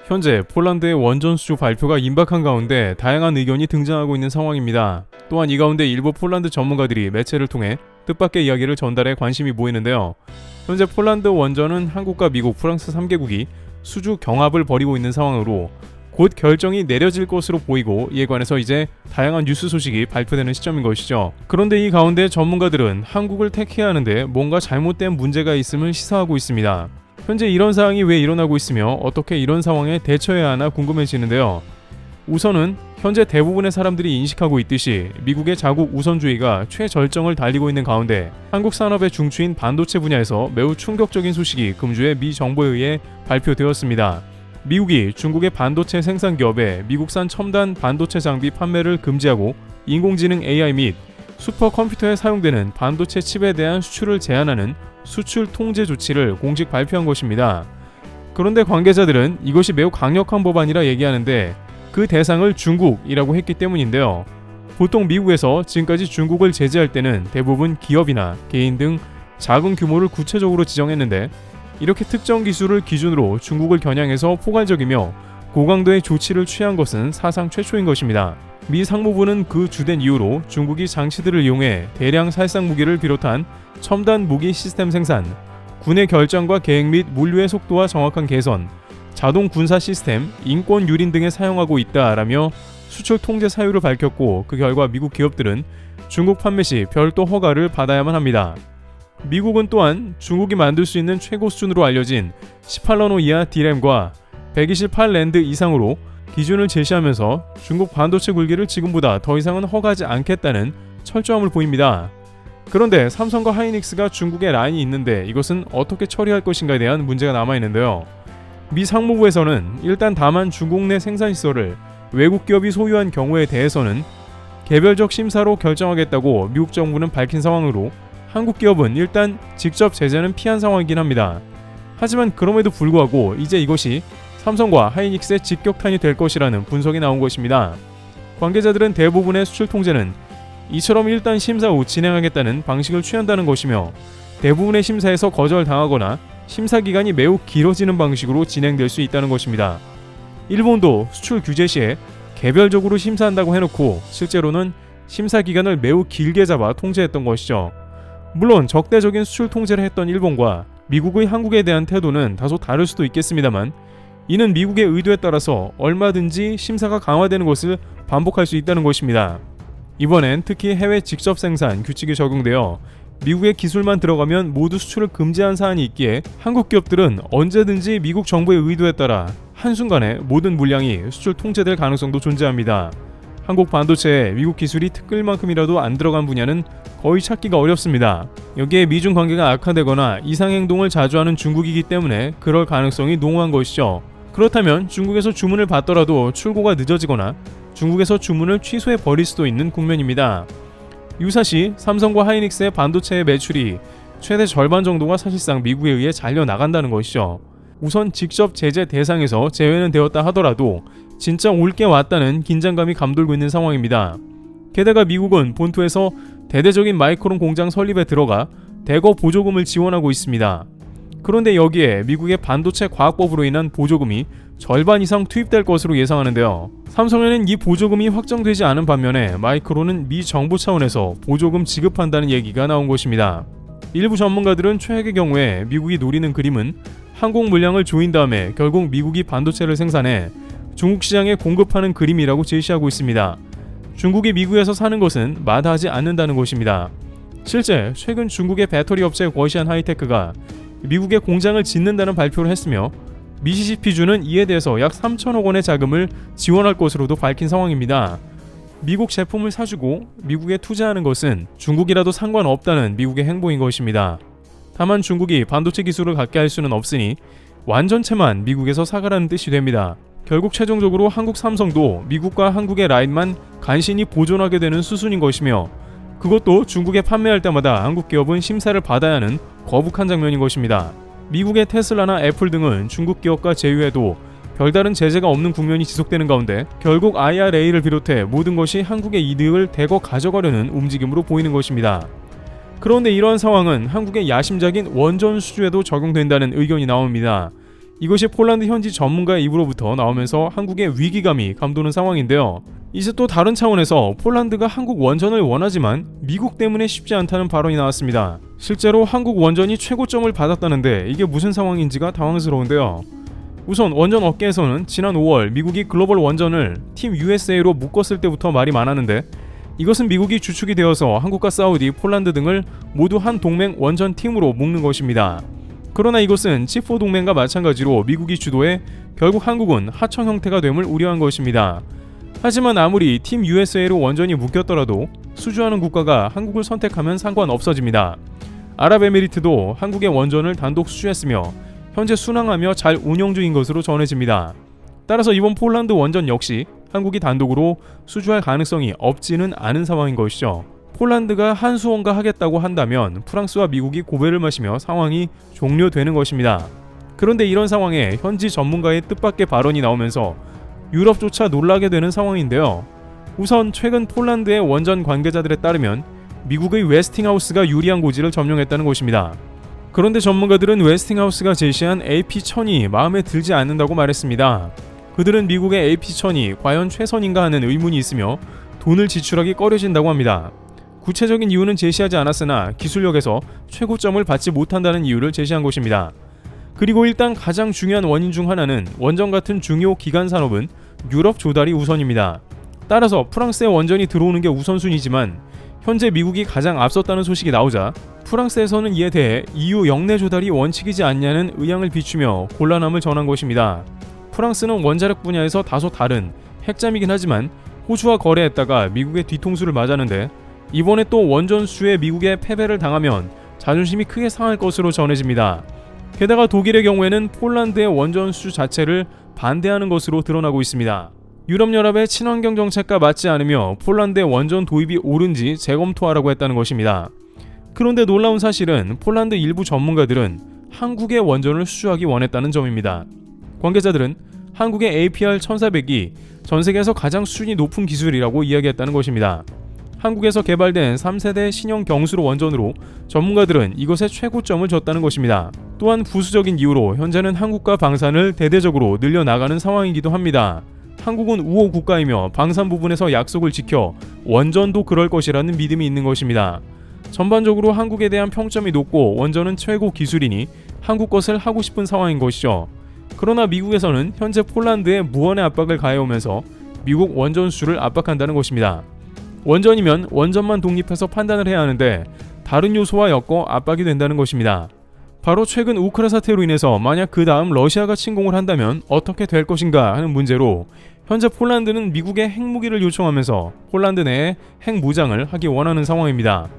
현재 폴란드의 원전 수주 발표가 임박한 가운데 다양한 의견이 등장하고 있는 상황입니다. 또한 이 가운데 일부 폴란드 전문가들이 매체를 통해 뜻밖의 이야기를 전달해 관심이 모이는데요. 현재 폴란드 원전은 한국과 미국, 프랑스 3개국이 수주 경합을 벌이고 있는 상황으로 곧 결정이 내려질 것으로 보이고, 이에 관해서 이제 다양한 뉴스 소식이 발표되는 시점인 것이죠. 그런데 이 가운데 전문가들은 한국을 택해야 하는데 뭔가 잘못된 문제가 있음을 시사하고 있습니다. 현재 이런 상황이 왜 일어나고 있으며 어떻게 이런 상황에 대처해야 하나 궁금해지는데요. 우선은 현재 대부분의 사람들이 인식하고 있듯이 미국의 자국 우선주의가 최절정을 달리고 있는 가운데 한국 산업의 중추인 반도체 분야에서 매우 충격적인 소식이 금주에 미 정부에 의해 발표되었습니다. 미국이 중국의 반도체 생산 기업에 미국산 첨단 반도체 장비 판매를 금지하고 인공지능 AI 및 슈퍼컴퓨터에 사용되는 반도체 칩에 대한 수출을 제한하는 수출 통제 조치를 공식 발표한 것입니다. 그런데 관계자들은 이것이 매우 강력한 법안이라 얘기하는데 그 대상을 중국이라고 했기 때문인데요. 보통 미국에서 지금까지 중국을 제재할 때는 대부분 기업이나 개인 등 작은 규모를 구체적으로 지정했는데, 이렇게 특정 기술을 기준으로 중국을 겨냥해서 포괄적이며 고강도의 조치를 취한 것은 사상 최초인 것입니다. 미 상무부는 그 주된 이유로 중국이 장치들을 이용해 대량 살상 무기를 비롯한 첨단 무기 시스템 생산, 군의 결정과 계획 및 물류의 속도와 정확한 개선, 자동 군사 시스템, 인권 유린 등에 사용하고 있다라며 수출 통제 사유를 밝혔고, 그 결과 미국 기업들은 중국 판매 시 별도 허가를 받아야만 합니다. 미국은 또한 중국이 만들 수 있는 최고 수준으로 알려진 18나노 이하 D램과 128랜드 이상으로 기준을 제시하면서 중국 반도체 굴기를 지금보다 더 이상은 허가하지 않겠다는 철저함을 보입니다. 그런데 삼성과 하이닉스가 중국에 라인이 있는데 이것은 어떻게 처리할 것인가에 대한 문제가 남아있는데요. 미 상무부에서는 일단 다만 중국 내 생산시설을 외국 기업이 소유한 경우에 대해서는 개별적 심사로 결정하겠다고 미국 정부는 밝힌 상황으로, 한국 기업은 일단 직접 제재는 피한 상황이긴 합니다. 하지만 그럼에도 불구하고 이제 이것이 삼성과 하이닉스의 직격탄이 될 것이라는 분석이 나온 것입니다. 관계자들은 대부분의 수출 통제는 이처럼 일단 심사 후 진행하겠다는 방식을 취한다는 것이며, 대부분의 심사에서 거절당하거나 심사 기간이 매우 길어지는 방식으로 진행될 수 있다는 것입니다. 일본도 수출 규제 시에 개별적으로 심사한다고 해놓고 실제로는 심사 기간을 매우 길게 잡아 통제했던 것이죠. 물론 적대적인 수출 통제를 했던 일본과 미국의 한국에 대한 태도는 다소 다를 수도 있겠습니다만, 이는 미국의 의도에 따라서 얼마든지 심사가 강화되는 것을 반복할 수 있다는 것입니다. 이번엔 특히 해외 직접 생산 규칙이 적용되어 미국의 기술만 들어가면 모두 수출을 금지한 사안이 있기에 한국 기업들은 언제든지 미국 정부의 의도에 따라 한순간에 모든 물량이 수출 통제될 가능성도 존재합니다. 한국 반도체에 미국 기술이 특글만큼이라도 안 들어간 분야는 거의 찾기가 어렵습니다. 여기에 미중 관계가 악화되거나 이상행동을 자주 하는 중국이기 때문에 그럴 가능성이 농후한 것이죠. 그렇다면 중국에서 주문을 받더라도 출고가 늦어지거나 중국에서 주문을 취소해 버릴 수도 있는 국면입니다. 유사시 삼성과 하이닉스의 반도체의 매출이 최대 절반 정도가 사실상 미국에 의해 잘려나간다는 것이죠. 우선 직접 제재 대상에서 제외는 되었다 하더라도 진짜 올 게 왔다는 긴장감이 감돌고 있는 상황입니다. 게다가 미국은 본토에서 대대적인 마이크론 공장 설립에 들어가 대거 보조금을 지원하고 있습니다. 그런데 여기에 미국의 반도체 과학법으로 인한 보조금이 절반 이상 투입될 것으로 예상하는데요. 삼성에는 이 보조금이 확정되지 않은 반면에 마이크론은 미 정부 차원에서 보조금 지급한다는 얘기가 나온 것입니다. 일부 전문가들은 최악의 경우에 미국이 노리는 그림은 한국 물량을 조인 다음에 결국 미국이 반도체를 생산해 중국 시장에 공급하는 그림이라고 제시하고 있습니다. 중국이 미국에서 사는 것은 마다하지 않는다는 것입니다. 실제 최근 중국의 배터리 업체 거시안 하이테크가 미국에 공장을 짓는다는 발표를 했으며, 미시시피주는 이에 대해서 약 3천억 원의 자금을 지원할 것으로도 밝힌 상황입니다. 미국 제품을 사주고 미국에 투자하는 것은 중국이라도 상관없다는 미국의 행보인 것입니다. 다만 중국이 반도체 기술을 갖게 할 수는 없으니 완전체만 미국에서 사가라는 뜻이 됩니다. 결국 최종적으로 한국 삼성도 미국과 한국의 라인만 간신히 보존하게 되는 수순인 것이며, 그것도 중국에 판매할 때마다 한국 기업은 심사를 받아야 하는 거북한 장면인 것입니다. 미국의 테슬라나 애플 등은 중국 기업과 제휴해도 별다른 제재가 없는 국면이 지속되는 가운데 결국 IRA를 비롯해 모든 것이 한국의 이득을 대거 가져가려는 움직임으로 보이는 것입니다. 그런데 이러한 상황은 한국의 야심작인 원전 수주에도 적용된다는 의견이 나옵니다. 이것이 폴란드 현지 전문가의 입으로부터 나오면서 한국의 위기감이 감도는 상황인데요. 이제 또 다른 차원에서 폴란드가 한국 원전을 원하지만 미국 때문에 쉽지 않다는 발언이 나왔습니다. 실제로 한국 원전이 최고점을 받았다는데 이게 무슨 상황인지가 당황스러운데요. 우선 원전 업계에서는 지난 5월 미국이 글로벌 원전을 팀 USA로 묶었을 때부터 말이 많았는데, 이것은 미국이 주축이 되어서 한국과 사우디, 폴란드 등을 모두 한 동맹 원전 팀으로 묶는 것입니다. 그러나 이것은 G4 동맹과 마찬가지로 미국이 주도해 결국 한국은 하청 형태가 됨을 우려한 것입니다. 하지만 아무리 팀 USA로 원전이 묶였더라도 수주하는 국가가 한국을 선택하면 상관없어집니다. 아랍에미리트도 한국의 원전을 단독 수주했으며 현재 순항하며 잘 운영 중인 것으로 전해집니다. 따라서 이번 폴란드 원전 역시 한국이 단독으로 수주할 가능성이 없지는 않은 상황인 것이죠. 폴란드가 한수원가 하겠다고 한다면 프랑스와 미국이 고배를 마시며 상황이 종료되는 것입니다. 그런데 이런 상황에 현지 전문가의 뜻밖의 발언이 나오면서 유럽조차 놀라게 되는 상황인데요. 우선 최근 폴란드의 원전 관계자들에 따르면 미국의 웨스팅하우스가 유리한 고지를 점령했다는 것입니다. 그런데 전문가들은 웨스팅하우스가 제시한 AP1000이 마음에 들지 않는다고 말했습니다. 그들은 미국의 AP1000이 과연 최선인가 하는 의문이 있으며 돈을 지출하기 꺼려진다고 합니다. 구체적인 이유는 제시하지 않았으나 기술력에서 최고점을 받지 못한다는 이유를 제시한 것입니다. 그리고 일단 가장 중요한 원인 중 하나는 원전 같은 중요 기간 산업은 유럽 조달이 우선입니다. 따라서 프랑스의 원전이 들어오는 게 우선순위지만 현재 미국이 가장 앞섰다는 소식이 나오자 프랑스에서는 이에 대해 EU 영내 조달이 원칙이지 않냐는 의향을 비추며 곤란함을 전한 것입니다. 프랑스는 원자력 분야에서 다소 다른 핵잠이긴 하지만 호주와 거래했다가 미국의 뒤통수를 맞았는데, 이번에 또 원전 수주에 미국의 패배를 당하면 자존심이 크게 상할 것으로 전해집니다. 게다가 독일의 경우에는 폴란드의 원전 수주 자체를 반대하는 것으로 드러나고 있습니다. 유럽연합의 친환경 정책과 맞지 않으며 폴란드의 원전 도입이 옳은지 재검토하라고 했다는 것입니다. 그런데 놀라운 사실은 폴란드 일부 전문가들은 한국의 원전을 수주하기 원했다는 점입니다. 관계자들은 한국의 APR 1400이 전 세계에서 가장 수준이 높은 기술이라고 이야기했다는 것입니다. 한국에서 개발된 3세대 신형 경수로 원전으로 전문가들은 이것에 최고점을 줬다는 것입니다. 또한 부수적인 이유로 현재는 한국과 방산을 대대적으로 늘려나가는 상황이기도 합니다. 한국은 우호 국가이며 방산 부분에서 약속을 지켜 원전도 그럴 것이라는 믿음이 있는 것입니다. 전반적으로 한국에 대한 평점이 높고 원전은 최고 기술이니 한국 것을 하고 싶은 상황인 것이죠. 그러나 미국에서는 현재 폴란드에 무언의 압박을 가해오면서 미국 원전 수주를 압박한다는 것입니다. 원전이면 원전만 독립해서 판단을 해야 하는데 다른 요소와 엮어 압박이 된다는 것입니다. 바로 최근 우크라 사태로 인해서 만약 그 다음 러시아가 침공을 한다면 어떻게 될 것인가 하는 문제로 현재 폴란드는 미국에 핵무기를 요청하면서 폴란드 내에 핵무장을 하기 원하는 상황입니다.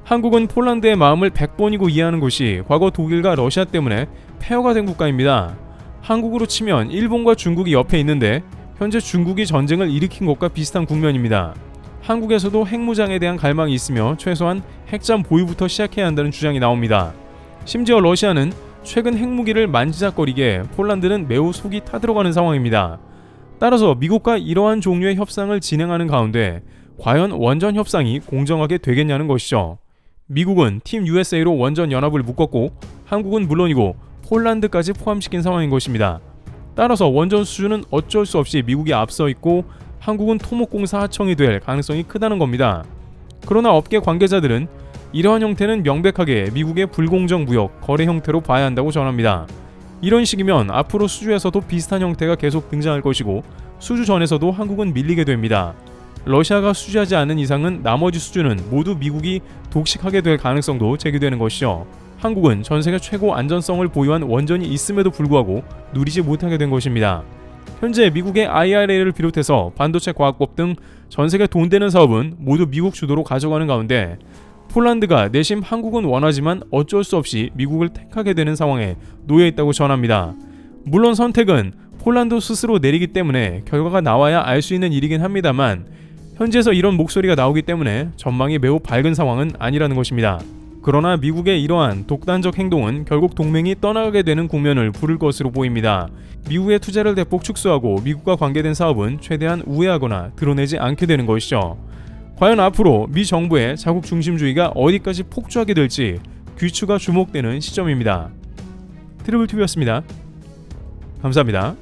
한국은 폴란드의 마음을 100번이고 이해하는 것이 과거 독일과 러시아 때문에 폐허가 된 국가입니다. 한국으로 치면 일본과 중국이 옆에 있는데 현재 중국이 전쟁을 일으킨 것과 비슷한 국면입니다. 한국에서도 핵무장에 대한 갈망이 있으며 최소한 핵잠 보유부터 시작해야 한다는 주장이 나옵니다. 심지어 러시아는 최근 핵무기를 만지작거리게 폴란드는 매우 속이 타들어가는 상황입니다. 따라서 미국과 이러한 종류의 협상을 진행하는 가운데 과연 원전 협상이 공정하게 되겠냐는 것이죠. 미국은 팀 USA로 원전 연합을 묶었고 한국은 물론이고 폴란드까지 포함시킨 상황인 것입니다. 따라서 원전 수주는 어쩔 수 없이 미국이 앞서 있고 한국은 토목공사 하청이 될 가능성이 크다는 겁니다. 그러나 업계 관계자들은 이러한 형태는 명백하게 미국의 불공정 무역, 거래 형태로 봐야 한다고 전합니다. 이런 식이면 앞으로 수주에서도 비슷한 형태가 계속 등장할 것이고 수주 전에서도 한국은 밀리게 됩니다. 러시아가 수주하지 않는 이상은 나머지 수주는 모두 미국이 독식하게 될 가능성도 제기되는 것이죠. 한국은 전세계 최고 안전성을 보유한 원전이 있음에도 불구하고 누리지 못하게 된 것입니다. 현재 미국의 IRA를 비롯해서 반도체 과학법 등 전세계 돈 되는 사업은 모두 미국 주도로 가져가는 가운데 폴란드가 내심 한국은 원하지만 어쩔 수 없이 미국을 택하게 되는 상황에 놓여 있다고 전합니다. 물론 선택은 폴란드 스스로 내리기 때문에 결과가 나와야 알 수 있는 일이긴 합니다만 현지에서 이런 목소리가 나오기 때문에 전망이 매우 밝은 상황은 아니라는 것입니다. 그러나 미국의 이러한 독단적 행동은 결국 동맹이 떠나가게 되는 국면을 부를 것으로 보입니다. 미국의 투자를 대폭 축소하고 미국과 관계된 사업은 최대한 우회하거나 드러내지 않게 되는 것이죠. 과연 앞으로 미 정부의 자국 중심주의가 어디까지 폭주하게 될지 귀추가 주목되는 시점입니다. 트리블TV였습니다. 감사합니다.